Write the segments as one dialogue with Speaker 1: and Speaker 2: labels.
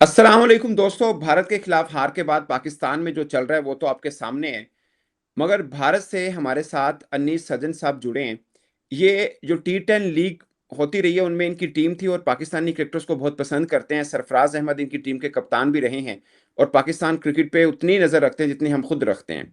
Speaker 1: अस्सलाम वालेकुम दोस्तों। भारत के खिलाफ हार के बाद पाकिस्तान में जो चल रहा है वो तो आपके सामने है। मगर भारत से हमारे साथ अनीस सज्जन साहब जुड़े हैं। ये जो टी10 लीग होती रही है उनमें इनकी टीम थी और पाकिस्तानी क्रिकेटर्स को बहुत पसंद करते हैं। सरफराज अहमद इनकी टीम के कप्तान भी रहे हैं और पाकिस्तान क्रिकेट पे उतनी नज़र रखते हैं जितनी हम खुद रखते हैं।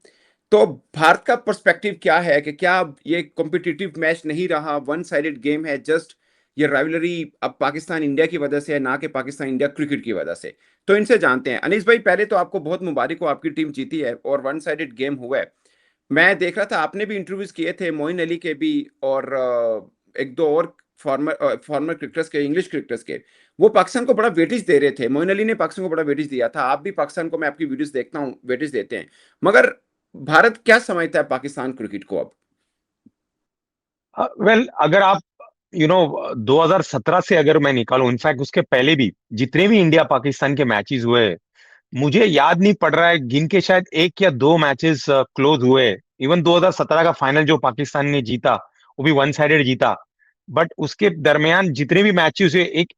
Speaker 1: तो भारत का पर्सपेक्टिव क्या है कि क्या ये कॉम्पिटिटिव मैच नहीं रहा, वन साइडेड गेम है, जस्ट ये राइवलरी अब पाकिस्तान इंडिया की वजह से है, ना कि पाकिस्तान इंडिया क्रिकेट की वजह से। तो इनसे जानते हैं। अनीस भाई, पहले तो आपको बहुत मुबारक हो, आपकी टीम जीती है और वन साइडेड गेम हुआ है। मैं देख रहा था आपने भी इंटरव्यूज किए थे, मोइन अली के भी और एक दो और फॉर्मर क्रिकेटर्स के, इंग्लिश क्रिकेटर्स के। वो पाकिस्तान को बड़ा वेटेज दे रहे थे। मोइन अली ने पाकिस्तान को बड़ा वेटेज दिया था। आप भी पाकिस्तान को, मैं आपकी वीडियोस देखता हूँ, वेटेज देते हैं। मगर भारत क्या समझता है पाकिस्तान क्रिकेट को अब?
Speaker 2: वेल, अगर आप 2017 से अगर मैं निकालूं, इनफैक्ट उसके पहले भी जितने भी इंडिया पाकिस्तान के मैचेस हुए, मुझे याद नहीं पड़ रहा है, गिन के शायद एक या दो मैचेस क्लोज हुए। इवन 2017 का फाइनल जो पाकिस्तान ने जीता, वो भी वन साइडेड जीता। बट उसके दरमियान जितने भी मैचेस हुए, एक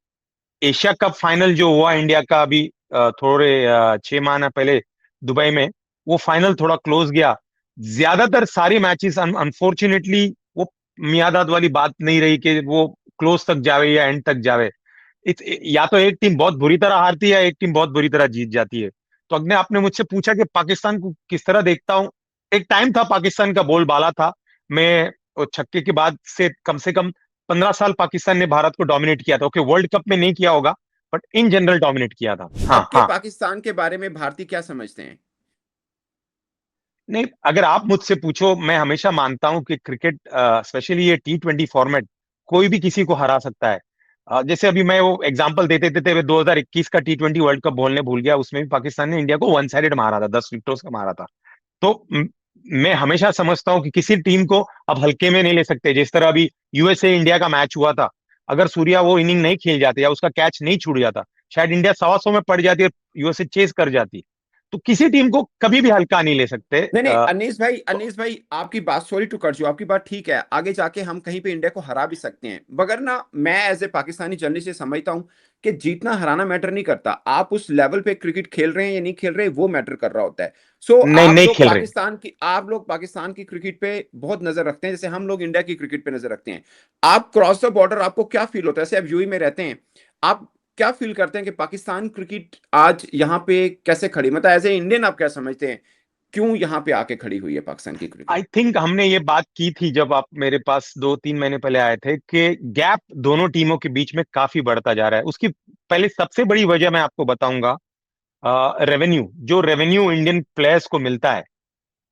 Speaker 2: एशिया कप फाइनल जो हुआ इंडिया का अभी थोड़े 6 माह पहले दुबई में, वो फाइनल थोड़ा क्लोज गया। ज्यादातर सारे मैचेस अनफॉर्चुनेटली वो मियादाद वाली बात नहीं रही कि वो क्लोज तक जावे या एंड तक जावे। या तो एक टीम बहुत बुरी तरह हारती है या एक टीम बहुत बुरी तरह जीत जाती है। तो अग्ने आपने मुझसे पूछा कि पाकिस्तान को किस तरह देखता हूं। एक टाइम था पाकिस्तान का बोलबाला था। मैं वो छक्के के बाद से कम 15 साल पाकिस्तान ने भारत को डोमिनेट किया था। ओके, वर्ल्ड कप में नहीं किया होगा, बट इन जनरल डोमिनेट किया था। हाँ,
Speaker 1: अब के
Speaker 2: हाँ।
Speaker 1: पाकिस्तान के बारे में भारतीय क्या समझते हैं?
Speaker 2: नहीं, अगर आप मुझसे पूछो, मैं हमेशा मानता हूं कि क्रिकेट, स्पेशली ये T20 फॉर्मेट, कोई भी किसी को हरा सकता है। जैसे अभी मैं वो एग्जांपल देते देते मैं 2021 का T20 वर्ल्ड कप बोलने भूल गया। उसमें भी पाकिस्तान ने इंडिया को वन साइडेड मारा था, 10 विकेटों का मारा था। तो मैं हमेशा समझता हूं कि किसी टीम को अब हल्के में नहीं ले सकते। जिस तरह अभी यूएसए इंडिया का मैच हुआ था, अगर सूर्या वो इनिंग नहीं खेल जाते या उसका कैच नहीं छूट जाता, शायद इंडिया 125 में पड़ जाती और यूएसए चेस कर जाती। तो किसी टीम को कभी भी हल्का नहीं ले सकते।
Speaker 1: नहीं नहीं, अनीस भाई, अनीस भाई, आपकी बात, सॉरी टू कट यू, आपकी बात ठीक है। आगे जाके हम कहीं पे इंडिया को हरा भी सकते हैं, मगर ना, मैं एज ए पाकिस्तानी जर्नलिस्ट ये समझता हूं कि जीतना हराना मैटर नहीं करता। आप उस लेवल पे क्रिकेट खेल रहे हैं या नहीं खेल रहे, वो मैटर कर रहा होता है। सो
Speaker 2: नहीं, नहीं खेल रहे।
Speaker 1: आप लोग पाकिस्तान की क्रिकेट पे बहुत नजर रखते हैं, जैसे हम लोग इंडिया की क्रिकेट पे नजर रखते हैं। आप क्रॉस द बॉर्डर, आपको क्या फील होता है? जैसे आप यूएई में रहते हैं, आप क्या फील करते हैं कि पाकिस्तान क्रिकेट आज यहाँ पे कैसे खड़ी, मतलब एज ए इंडियन आप क्या समझते हैं, क्यों यहाँ पे आके खड़ी हुई है पाकिस्तान की क्रिकेट?
Speaker 2: आई थिंक हमने ये बात की थी जब आप मेरे पास 2-3 महीने पहले आए थे कि गैप दोनों टीमों के बीच में काफी बढ़ता जा रहा है। उसकी पहले सबसे बड़ी वजह मैं आपको बताऊंगा। रेवेन्यू, जो रेवेन्यू इंडियन प्लेयर्स को मिलता है,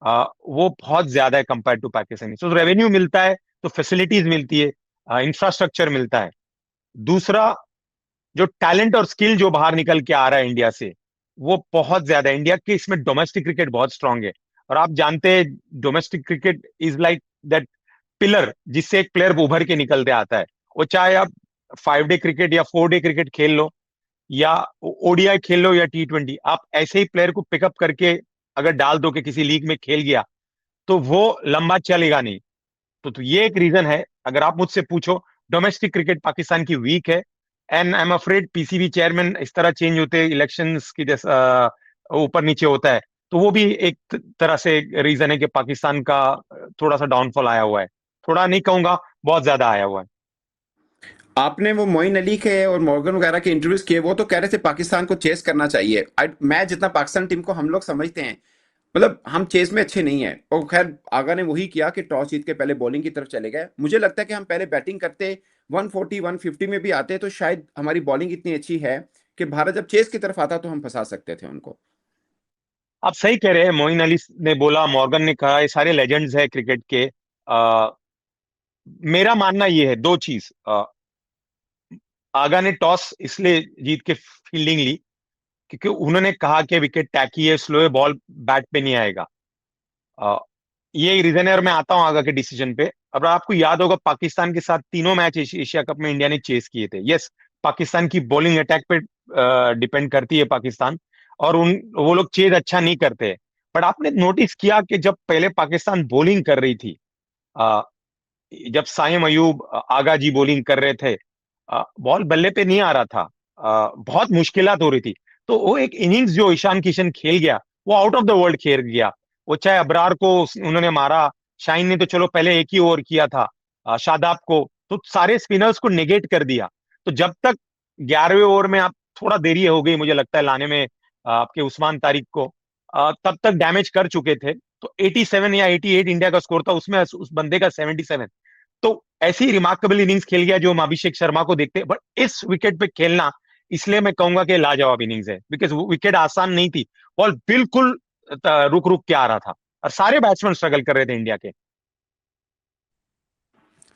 Speaker 2: वो बहुत ज्यादा है कंपेयर टू पाकिस्तानी। तो रेवेन्यू मिलता है, तो फैसिलिटीज मिलती है, इंफ्रास्ट्रक्चर मिलता है। दूसरा, जो टैलेंट और स्किल जो बाहर निकल के आ रहा है इंडिया से, वो बहुत ज्यादा है। इंडिया के इसमें डोमेस्टिक क्रिकेट बहुत स्ट्रांग है। और आप जानते हैं, domestic cricket is like that pillar जिससे एक प्लेयर उभर के निकलते आता है। वो चाहे आप 5 डे क्रिकेट या 4 डे क्रिकेट खेल लो, या ओडीआई खेल लो या T20, आप ऐसे ही प्लेयर को पिकअप करके अगर डाल दो कि किसी लीग में खेल गया, तो वो लंबा चलेगा नहीं। तो ये एक रीजन है। अगर आप मुझसे पूछो, डोमेस्टिक क्रिकेट पाकिस्तान की वीक है। And I am afraid PCB chairman इस तरह चेंज होते इलेक्शंस की जैसा ऊपर नीचे होता है, तो वो भी एक तरह से रीजन है कि पाकिस्तान का थोड़ा सा डाउनफॉल आया हुआ है। थोड़ा नहीं कहूंगा, बहुत ज्यादा आया हुआ है।
Speaker 1: आपने वो मोइन अली के और मॉर्गन वगैरह के इंटरव्यूज किए, वो तो कह रहे थे पाकिस्तान को चेस करना चाहिए। मैं जितना पाकिस्तान टीम को हम लोग समझते हैं, मतलब हम चेस में अच्छे नहीं है। और खैर आगा ने वही किया कि टॉस जीत के पहले बॉलिंग की तरफ चले गए। मुझे लगता है कि हम पहले बैटिंग करते, 140 150 में भी आते, तो शायद हमारी बॉलिंग इतनी अच्छी है कि भारत जब चेस की तरफ आता तो हम फंसा सकते थे उनको।
Speaker 2: आप सही कह रहे हैं। मोइन अली ने बोला, मॉर्गन ने कहा, ये सारे लेजेंड्स हैं क्रिकेट के। मेरा मानना ये है, दो चीज। आगा ने टॉस इसलिए जीत के फील्डिंग ली क्योंकि उन्होंने कहा कि विकेट टैकी है, स्लो है, बॉल बैट पे नहीं आएगा। अ, ये रीजन है। और मैं आता हूँ आगा के डिसीजन पे। अब आपको याद होगा, पाकिस्तान के साथ तीनों मैच एशिया कप में इंडिया ने चेस किए थे। यस, पाकिस्तान की बॉलिंग अटैक पे डिपेंड करती है पाकिस्तान, और उन वो लोग चेज अच्छा नहीं करते। बट आपने नोटिस किया कि जब पहले पाकिस्तान बॉलिंग कर रही थी, अ, जब साइम अयूब, आगा जी बॉलिंग कर रहे थे, बॉल बल्ले पे नहीं आ रहा था। बहुत मुश्किलात हो रही थी। तो वो एक इनिंग्स जो ईशान किशन खेल गया, वो आउट ऑफ द वर्ल्ड खेल गया। वो चाहे अबरार को उन्होंने मारा, शाइन ने तो चलो पहले एक ही ओवर किया था, शादाब को, तो सारे स्पिनर्स को नेगेट कर दिया। तो जब तक 11वें ओवर में आप, थोड़ा देरी हो गई मुझे लगता है लाने में आपके उस्मान तारिक को, तब तक डैमेज कर चुके थे। तो 87 या 88 इंडिया का स्कोर था, उसमें उस बंदे का 77। तो ऐसी रिमार्केबल इनिंग्स खेल गया जो हम अभिषेक शर्मा को देखते हैं, बट इस विकेट पे खेलना, इसलिए मैं कहूंगा कि लाजवाब इनिंग्स है, बिकॉज वो विकेट आसान नहीं थी। बॉल बिल्कुल रुक रुक के आ रहा था, और सारे बैट्समैन स्ट्रगल कर रहे थे इंडिया के।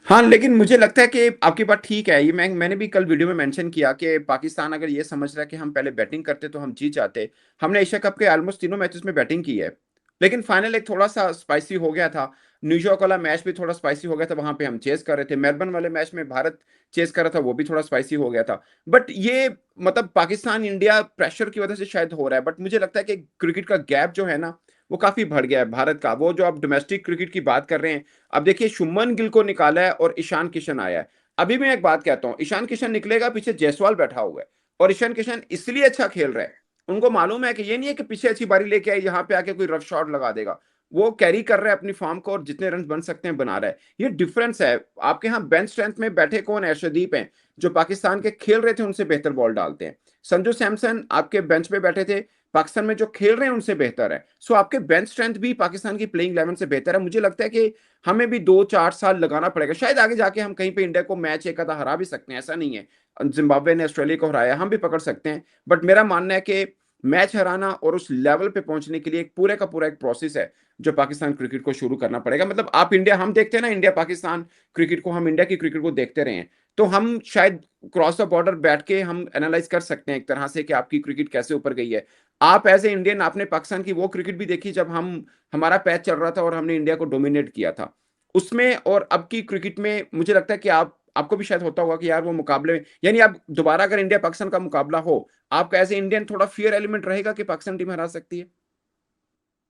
Speaker 1: हाँ, लेकिन मुझे लगता है कि आपकी बात ठीक है। ये मैंने भी कल वीडियो में मेंशन किया कि पाकिस्तान अगर ये समझ रहा है कि हम पहले बैटिंग करते तो हम जीत जाते। हमने एशिया कप के ऑलमोस्ट तीनों मैचेस में बैटिंग की है, लेकिन फाइनल एक थोड़ा सा स्पाइसी हो गया था। न्यूयॉर्क वाला मैच भी थोड़ा स्पाइसी हो गया था, वहां पे हम चेस कर रहे थे। मेलबर्न वाले मैच में भारत चेस कर रहा था, वो भी थोड़ा स्पाइसी हो गया था। बट ये मतलब पाकिस्तान इंडिया प्रेशर की वजह से शायद हो रहा है, बट मुझे लगता है कि क्रिकेट का गैप जो है ना, वो काफी बढ़ गया है भारत का। वो जो आप डोमेस्टिक क्रिकेट की बात कर रहे हैं, अब देखिए शुभमन गिल को निकाला है और ईशान किशन आया है। अभी मैं एक बात कहता हूं, ईशान किशन निकलेगा, पीछे जायसवाल बैठा हुआ है, और ईशान किशन इसलिए अच्छा खेल रहा है, उनको मालूम है कि ये नहीं है कि पीछे अच्छी बारी लेके आए, यहाँ पे आके कोई रफ शॉट लगा देगा। वो कैरी कर रहा है अपनी फॉर्म को, और जितने रन बन सकते हैं बना रहा है। ये डिफरेंस है। आपके यहाँ बेंच स्ट्रेंथ में बैठे कौन है? अर्शदीप हैं, जो पाकिस्तान के खेल रहे थे उनसे बेहतर बॉल डालते हैं। संजू सैमसन आपके बेंच पे बैठे थे, पाकिस्तान में जो खेल रहे हैं उनसे बेहतर है। सो आपके बेंच स्ट्रेंथ भी पाकिस्तान की प्लेइंग 11 से बेहतर है। मुझे लगता है कि हमें भी 2-4 साल लगाना पड़ेगा, शायद आगे जाके हम कहीं पे इंडिया को मैच एक आधा हरा भी सकते हैं, ऐसा नहीं है। जिम्बाब्वे ने ऑस्ट्रेलिया को हराया, हम भी पकड़ सकते हैं। बट मेरा मानना है कि मैच हराना और उस लेवल पे पहुंचने के लिए एक पूरे का पूरा एक प्रोसेस है, जो पाकिस्तान क्रिकेट को शुरू करना पड़ेगा। मतलब आप इंडिया, हम देखते हैं ना इंडिया पाकिस्तान क्रिकेट को, हम इंडिया की क्रिकेट को देखते रहे हैं, तो हम शायद क्रॉस द बॉर्डर बैठ के हम एनालाइज कर सकते हैं एक तरह से कि आपकी क्रिकेट कैसे ऊपर गई है। आप एज ए इंडियन, आपने पाकिस्तान की वो क्रिकेट भी देखी जब हम, हमारा पैच चल रहा था और हमने इंडिया को डोमिनेट किया था उसमें, और अब की क्रिकेट में मुझे लगता है कि आपको भी शायद होता होगा कि यार वो मुकाबले में, यानी आप दोबारा अगर इंडिया पाकिस्तान का मुकाबला हो, आपका एज ए इंडियन थोड़ा फियर एलिमेंट रहेगा कि पाकिस्तान टीम हरा सकती है।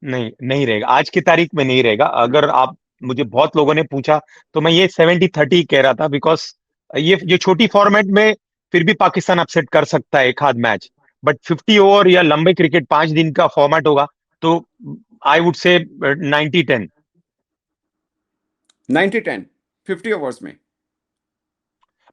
Speaker 2: नहीं, नहीं रहेगा, आज की तारीख में नहीं रहेगा। अगर आप, मुझे बहुत लोगों ने पूछा, तो मैं ये 70-30 कह रहा था, बिकॉज ये छोटी फॉर्मेट में फिर भी पाकिस्तान अपसेट कर सकता है एक आध मैच। बट 50 ओवर या लंबे क्रिकेट, 5 दिन का फॉर्मेट होगा, तो आई वुड से 90-10।
Speaker 1: 90-10, 50 ओवर्स में।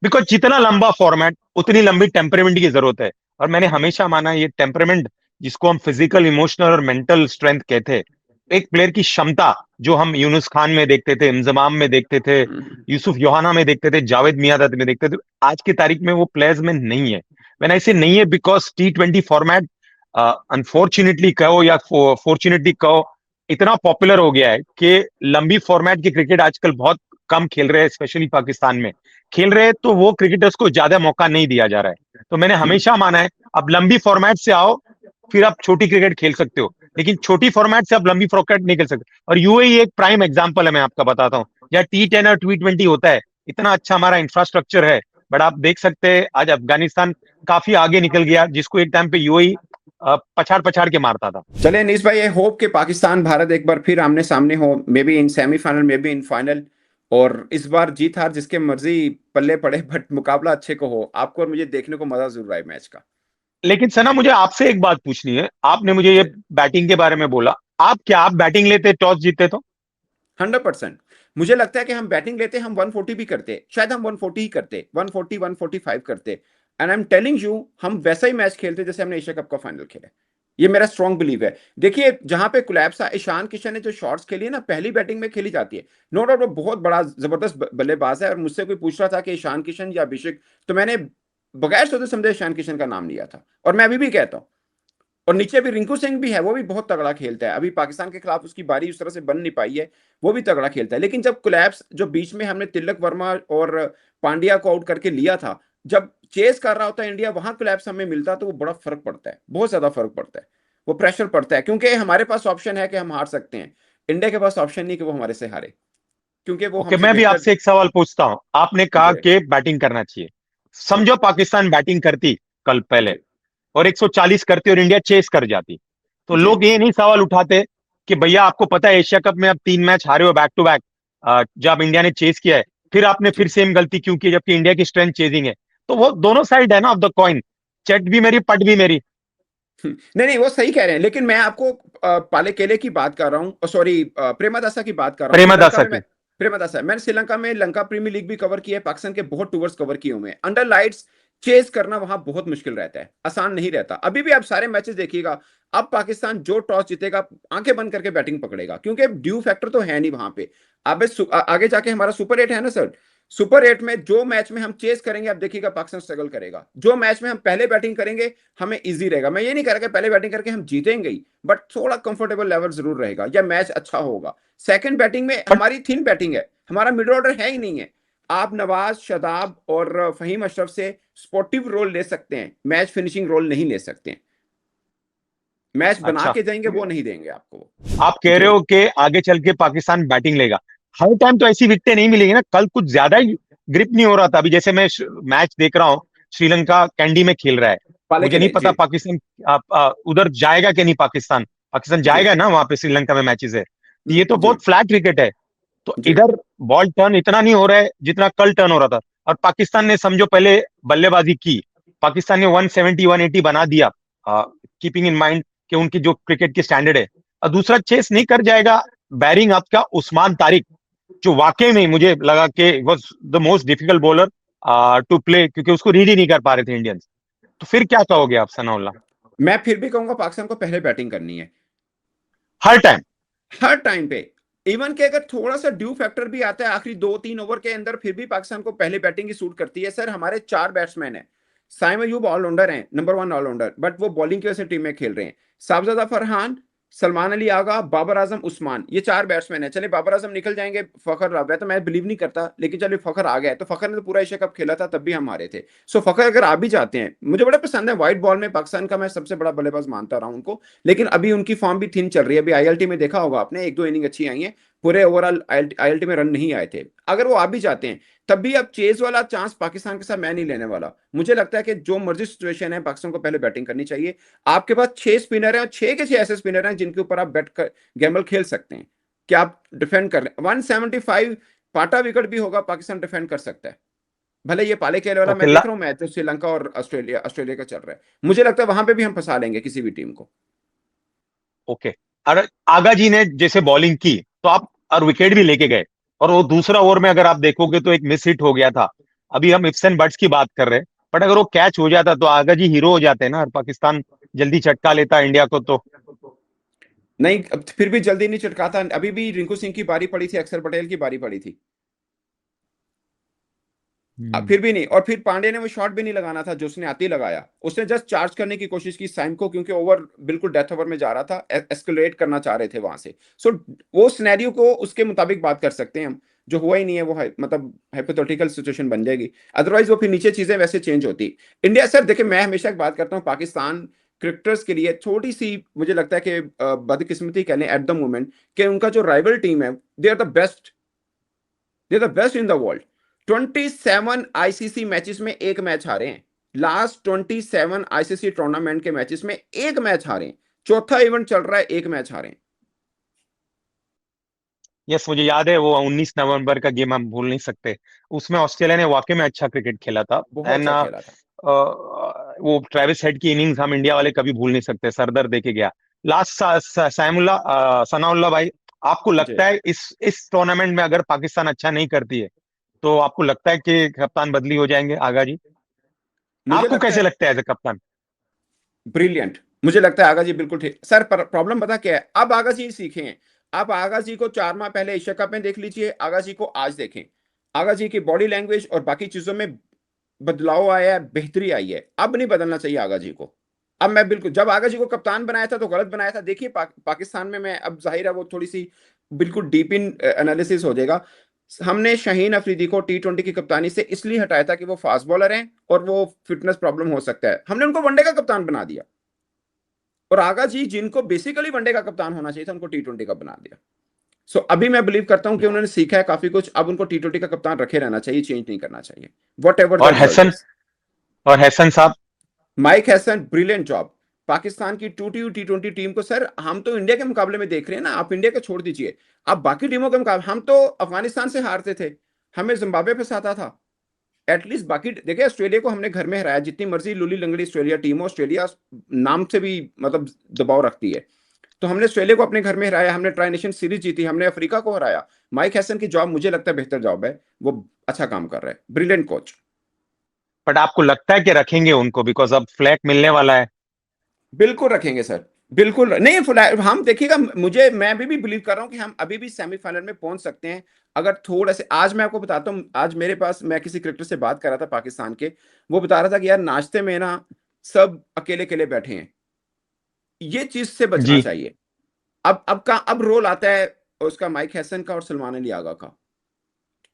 Speaker 2: बिकॉज जितना लंबा फॉर्मेट, उतनी लंबी टेम्परामेंट की जरूरत है। और मैंने हमेशा माना ये टेम्परामेंट, जिसको हम फिजिकल, इमोशनल और मेंटल स्ट्रेंथ कहते हैं, एक प्लेयर की क्षमता, जो हम यूनुस खान में देखते थे, इंजमाम में देखते थे, यूसुफ योहाना में देखते थे, जावेद मियांदाद में देखते थे, आज की तारीख में वो प्लेयर्स में नहीं है। मैंने ऐसे नहीं है, बिकॉज T20 फॉर्मेट, अनफॉर्चुनेटली कहो या फॉर्चुनेटली कहो, इतना पॉपुलर हो गया है कि लंबी फॉर्मेट की क्रिकेट आजकल बहुत कम खेल रहे हैं, स्पेशली पाकिस्तान में खेल रहे हैं, तो वो क्रिकेटर्स को ज्यादा मौका नहीं दिया जा रहा है। तो मैंने हमेशा माना है, अब लंबी फॉर्मेट से आओ, फिर आप छोटी क्रिकेट खेल सकते हो, लेकिन छोटी फॉर्मेट से आप लंबी क्रिकेट नहीं खेल सकते। और यूएई एक प्राइम एग्जांपल है, मैं आपका बताता हूँ, जहाँ T10 और T20 होता है, इतना अच्छा हमारा इंफ्रास्ट्रक्चर है, बट आप देख सकते हैं आज अफगानिस्तान काफी आगे निकल गया, जिसको एक टाइम पे यूएई पछाड़ पछाड़ के मारता था।
Speaker 1: चले अनीस भाई, ये होप कि पाकिस्तान भारत एक बार फिर आमने सामने हो, may be in semifinal, may be in final. और इस बार जीत हार जिसके मर्जी पल्ले पड़े, बट मुकाबला अच्छे को हो। आपको और मुझे देखने को मजा जरूर आए मैच का।
Speaker 2: लेकिन सना, मुझे आपसे एक बात पूछनी है। आपने मुझे ये
Speaker 1: जी,
Speaker 2: बैटिंग के बारे में बोला, आप बैटिंग लेते, टॉस जीतते तो?
Speaker 1: 100%। मुझे लगता है कि हम बैटिंग लेते, हम 140 भी करते, शायद हम 140 ही करते, 140 145 करते। And I am telling you, हम वैसा ही मैच खेलते जैसे हमने एशिया कप का फाइनल खेला। ये मेरा स्ट्रॉन्ग बिलीव है। देखिए जहां पे कोलैप्स, ईशान किशन ने जो शॉट्स खेली है ना, पहली बैटिंग में खेली जाती है। नो डाउट वो बहुत बड़ा जबरदस्त बल्लेबाज है, और मुझसे कोई पूछ रहा था कि ईशान किशन या अभिषेक, तो मैंने बगैर सोचे समझे ईशान किशन का नाम लिया था, और मैं अभी भी कहता हूं। और नीचे भी रिंकू सिंह भी है, वो भी बहुत तगड़ा खेलता है। अभी पाकिस्तान के खिलाफ उसकी बारी उस तरह से बन नहीं पाई है, वो भी तगड़ा खेलता है। लेकिन जब कोलैप्स, जो बीच में हमने तिलक वर्मा और पांड्या को आउट करके लिया था, जब चेस कर रहा होता है इंडिया, वहां कोलैप्स हमें मिलता, तो वो बड़ा फर्क पड़ता है, बहुत ज्यादा फर्क पड़ता है। वो प्रेशर पड़ता है, क्योंकि हमारे पास ऑप्शन है कि हम हार सकते हैं। इंडिया के पास ऑप्शन नहीं कि वो हमारे से हारे, क्योंकि वो
Speaker 2: ओके,
Speaker 1: हमसे
Speaker 2: मैं भी
Speaker 1: बेहतर।
Speaker 2: आपसे एक सवाल पूछता हूं। आपने कहा
Speaker 1: जी
Speaker 2: कि बैटिंग करना चाहिए।
Speaker 1: जी
Speaker 2: समझो पाकिस्तान बैटिंग करती कल पहले,
Speaker 1: जी
Speaker 2: और 140 करती और इंडिया चेस कर जाती, तो
Speaker 1: जी
Speaker 2: लोग ये नहीं सवाल उठाते कि भैया आपको पता है एशिया कप में आप 3 मैच हारे हो बैक टू बैक, जब इंडिया ने चेस किया है, फिर आपने फिर
Speaker 1: जी
Speaker 2: सेम गलती क्यों की, जबकि इंडिया की स्ट्रेंथ चेजिंग है? तो वो दोनों साइड है ना ऑफ द कॉइन, चट भी मेरी पट भी मेरी।
Speaker 1: नहीं नहीं, वो सही कह रहे हैं, लेकिन मैं आपको पालेकेले की बात कर रहा हूँ, सॉरी प्रेमदासा की बात कर रहा हूँ। श्रीलंका
Speaker 2: प्रेमदासा
Speaker 1: में मैं
Speaker 2: की।
Speaker 1: प्रेमदासा, मैंने श्रीलंका में लंका प्रीमियर लीग भी कवर किया है, पाकिस्तान के बहुत टूवर्स कवर किए हुए हैं। अंडर लाइट्स चेस करना वहां बहुत मुश्किल रहता है, आसान नहीं रहता। अभी भी आप सारे मैचेस देखिएगा, अब पाकिस्तान जो टॉस जीतेगा आंखें बंद करके बैटिंग पकड़ेगा, क्योंकि ड्यू फैक्टर तो है नहीं वहां पे। अब आगे जाके हमारा सुपर 8 है ना सर, सुपर 8 में जो मैच में हम चेस करेंगे, आप देखिएगा पाकिस्तान स्ट्रगल करेगा। जो मैच में हम पहले बैटिंग करेंगे हमें इजी रहेगा। मैं ये नहीं कह रहा कि पहले बैटिंग करके हम जीतेंगे ही, बट थोड़ा कंफर्टेबल लेवल जरूर रहेगा या मैच अच्छा होगा। सेकंड बैटिंग में
Speaker 2: बट
Speaker 1: हमारी थिन बैटिंग है, हमारा मिडिल ऑर्डर है ही नहीं है। आप नवाज, शादाब और फहीम अशरफ से स्पोर्टिव रोल ले सकते हैं, मैच फिनिशिंग रोल नहीं ले सकते हैं। मैच बना
Speaker 2: अच्छा,
Speaker 1: के जाएंगे वो नहीं देंगे आपको वो।
Speaker 2: आप कह रहे
Speaker 1: जी
Speaker 2: हो कि आगे चल के पाकिस्तान बैटिंग लेगा। हर टाइम तो ऐसी विकेटें नहीं मिलेगी ना, कल कुछ ज्यादा ही ग्रिप नहीं हो रहा था। अभी जैसे मैं मैच देख रहा हूँ, श्रीलंका कैंडी में खेल रहा है।
Speaker 1: पाले
Speaker 2: मुझे
Speaker 1: के
Speaker 2: नहीं
Speaker 1: लिए
Speaker 2: पता
Speaker 1: जी।
Speaker 2: पाकिस्तान उधर जाएगा कि नहीं। पाकिस्तान पाकिस्तान
Speaker 1: जी
Speaker 2: जाएगा ना वहां पे, श्रीलंका में मैचेस है। तो ये तो
Speaker 1: जी
Speaker 2: बहुत फ्लैट विकेट है। तो
Speaker 1: जी
Speaker 2: इधर बॉल टर्न इतना नहीं हो रहा है जितना कल टर्न हो रहा था। और पाकिस्तान ने समझो पहले बल्लेबाजी की, पाकिस्तान ने 170 180 बना दिया, कीपिंग इन माइंड कि उनकी जो क्रिकेट की स्टैंडर्ड है। और दूसरा चेस नहीं कर जाएगा बैरिंग आपका उस्मान तारिक, जो वाकई में मुझे लगा कि was the most difficult bowler to play, क्योंकि उसको रीड ही नहीं कर पा रहे थे इंडियंस। तो फिर क्या कहोगे आप सनाउल्लाह?
Speaker 1: मैं फिर भी कहूंगा पाकिस्तान को पहले बैटिंग करनी है,
Speaker 2: हर टाइम।
Speaker 1: हर टाइम पे। इवन के अगर थोड़ा सा ड्यू फैक्टर भी आता है आखिरी 2-3 ओवर के अंदर, फिर भी पाकिस्तान को पहले बैटिंग ही सूट करती है। सर हमारे 4 बैट्समैन हैं, साइम अयूब ऑलराउंडर हैं, नंबर 1 ऑलराउंडर, बट वो बॉलिंग की वजह से टीम में खेल रहे हैं। साहबजादा फरहान, सलमान अली आगा, बाबर आजम, उस्मान, ये 4 बैट्समैन है। चले बाबर आजम निकल जाएंगे, फखर आ गया तो मैं बिलीव नहीं करता, लेकिन चलिए फखर आ गया, तो फखर ने तो पूरा एशिया कप खेला था तब भी हम हारे थे। सो फखर अगर आ भी जाते हैं, मुझे बड़ा पसंद है व्हाइट बॉल में पाकिस्तान का, मैं सबसे बड़ा बल्लेबाज मानता रहा हूं उनको। लेकिन अभी उनकी फॉर्म भी थिन चल रही है। अभी आईएलटी में देखा होगा आपने, 1-2 इनिंग अच्छी आई हैं, पूरे ओवरऑल आईएलटी में रन नहीं आए थे। अगर वो आ भी जाते हैं तब भी अब चेज वाला चांस पाकिस्तान के साथ मैं नहीं लेने वाला। मुझे लगता है कि जो मर्जी सिचुएशन है पाकिस्तान को पहले बैटिंग करनी चाहिए। आपके पास 6 स्पिनर हैं, और 6 के 6 ऐसे स्पिनर हैं जिनके ऊपर आप बैट कर गैम्बल खेल सकते हैं कि आप डिफेंड कर रहे हैं। 175 पाटा विकेट भी होगा, पाकिस्तान डिफेंड कर सकता है। भले ये पाले खेल वाला
Speaker 2: ओके।
Speaker 1: मैं देख रहा हूँ मैच, तो श्रीलंका और ऑस्ट्रेलिया ऑस्ट्रेलिया का चल रहा है, मुझे लगता है वहां पे भी हम फंसा लेंगे किसी भी टीम को।
Speaker 2: ओके। और आगा जी ने जैसे बॉलिंग की तो आप और विकेट भी लेके गए, और वो दूसरा ओवर में अगर आप देखोगे तो एक मिस हिट हो गया था। अभी हम इफ्स एंड बट्स की बात कर रहे हैं, बट अगर वो कैच हो जाता तो आगा जी हीरो हो जाते हैं ना, और पाकिस्तान जल्दी चटका लेता इंडिया को तो।
Speaker 1: नहीं, अब फिर भी जल्दी नहीं चटकाता। अभी भी रिंकू सिंह की बारी पड़ी थी, अक्षर पटेल की बारी पड़ी थी,
Speaker 2: हम्म।
Speaker 1: फिर भी नहीं। और फिर पांडे ने वो शॉट भी नहीं लगाना था जो उसने आती लगाया, उसने जस्ट चार्ज करने की कोशिश की साइम को, क्योंकि ओवर बिल्कुल डेथ ओवर में जा रहा था, एस्केलेट करना चाह रहे थे वहां से। सो वो सिनेरियो को उसके मुताबिक बात कर सकते हैं हम, जो हुआ ही नहीं है वो है, मतलब हाइपोथेटिकल सिचुएशन बन जाएगी। अदरवाइज वो फिर नीचे चीजें वैसे चेंज होती। इंडिया सर देखिए, मैं हमेशा एक बात करता हूँ, पाकिस्तान क्रिकेटर्स के लिए थोड़ी सी मुझे लगता है कि बदकिस्मती कह लें एट द मोमेंट, कि उनका जो राइवल टीम है, they are the best, they the best in the world. 27 ICC matches में एक मैच हारे हैं, लास्ट 27 आईसीसी टूर्नामेंट के मैचेस में एक मैच हारे हैं। चौथा इवेंट चल रहा है, एक मैच हारे हैं।
Speaker 2: यस, मुझे याद है वो 19 नवंबर का गेम हम भूल नहीं सकते। उसमें ऑस्ट्रेलिया ने वाकई में अच्छा क्रिकेट खेला था।
Speaker 1: बहुत
Speaker 2: एंड
Speaker 1: अच्छा खेला था।
Speaker 2: वो ट्रेविस हेड की इनिंग्स हम इंडिया वाले कभी भूल नहीं सकते, सरदर्द देके गया। लास्ट सैमुल्ला सनाउल्लाह भाई, आपको
Speaker 1: जी,
Speaker 2: लगता है इस टूर्नामेंट में अगर पाकिस्तान अच्छा नहीं करती है तो आपको लगता है कि कप्तान बदली हो जाएंगे आगा जी?
Speaker 1: मुझे
Speaker 2: आपको
Speaker 1: लगता
Speaker 2: कैसे
Speaker 1: है
Speaker 2: लगता है एज ए कप्तान?
Speaker 1: ब्रिलियंट। मुझे लगता है आगा जी बिल्कुल ठीक सर, पर प्रॉब्लम पता क्या है, अब आगा जी सीखे हैं। अब आगा जी को 4 माह पहले एशिया कप में देख लीजिए, आगा जी को आज देखें। आगा जी की बॉडी लैंग्वेज और बाकी चीजों में बदलाव आया है, बेहतरी आई है। अब नहीं बदलना चाहिए आगा जी को। अब मैं बिल्कुल, जब आगा जी को कप्तान बनाया था तो गलत बनाया था। देखिए पाकिस्तान में, मैं अब जाहिर है वो थोड़ी सी बिल्कुल डीप इन एनालिसिस हो जाएगा। हमने शाहीन अफरीदी को T20 की कप्तानी से इसलिए हटाया था कि वो फास्ट बॉलर हैं और वो फिटनेस प्रॉब्लम हो सकता है, हमने उनको वनडे का कप्तान बना दिया। और आगा जी जिनको बेसिकली वनडे का कप्तान होना चाहिए था, उनको T20 का बना दिया। सो अभी मैं बिलीव करता हूं कि उन्होंने सीखा है काफी कुछ, अब उनको T20 का कप्तान रखे रहना चाहिए, चेंज नहीं करना चाहिए, वट एवर द
Speaker 2: और
Speaker 1: रिजल्ट
Speaker 2: हैसन,
Speaker 1: इज।
Speaker 2: और हैसन साहब।
Speaker 1: Mic Hesson brilliant job. Pakistan की T20 टीम को सर, हम तो इंडिया के मुकाबले में देख रहे हैं ना, आप इंडिया को छोड़ दीजिए, आप बाकी टीमों के मुकाबले, हम तो अफगानिस्तान से हारते थे, हमें जिम्बाब्वे पे साथा था, एटलीस्ट बाकी देखिए ऑस्ट्रेलिया को हमने घर में हराया, जितनी मर्जी लूली लंगड़ी ऑस्ट्रेलिया टीम हो, ऑस्ट्रेलिया नाम से भी मतलब दबाव रखती है। तो हमने ऑस्ट्रेलिया को अपने घर में हराया, हमने ट्राई नेशन सीरीज जीती, हमने अफ्रीका को हराया। माइक हैसन की जॉब मुझे लगता है बेहतर जॉब है, वो अच्छा काम कर रहा है, ब्रिलियंट कोच।
Speaker 2: बट आपको लगता है कि रखेंगे उनको, बिकॉज अब फ्लैट मिलने वाला है?
Speaker 1: बिल्कुल रखेंगे सर, बिल्कुल नहीं हम देखिएगा, मुझे मैं अभी भी बिलीव कर रहा हूं कि हम अभी भी सेमीफाइनल में पहुंच सकते हैं। अगर थोड़ा से, आज मैं आपको बताता हूं, आज मेरे पास, मैं किसी क्रिकेटर से बात कर रहा था पाकिस्तान के, वो बता रहा था कि यार नाश्ते में ना सब अकेले अकेले बैठे हैं, ये चीज से बचना
Speaker 2: जी।
Speaker 1: चाहिए। अब रोल आता है उसका, माइक हैसन का और सलमान अली आगा का।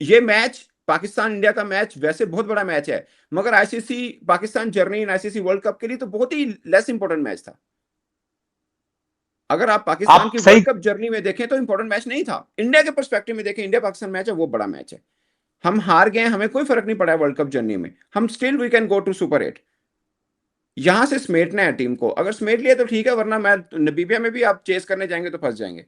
Speaker 1: ये मैच, पाकिस्तान इंडिया का मैच वैसे बहुत बड़ा मैच है, मगर ICC Pakistan journey in ICC world cup के लिए तो बहुत ही लेस इंपॉर्टेंट मैच था। अगर आप पाकिस्तान
Speaker 2: आप
Speaker 1: की
Speaker 2: सही।
Speaker 1: वर्ल्ड कप जर्नी में देखें तो इंपॉर्टेंट मैच नहीं था। इंडिया के पर्सपेक्टिव में देखें, इंडिया पाकिस्तान मैच है, वो बड़ा मैच है। हम हार गए, हमें कोई फर्क नहीं पड़ा है वर्ल्ड कप जर्नी में, हम still we can go to super 8। यहां से समेटना है टीम को, अगर समेट लिया तो ठीक है, वरना मैं नबीबिया में भी आप चेस करने जाएंगे तो फंस जाएंगे।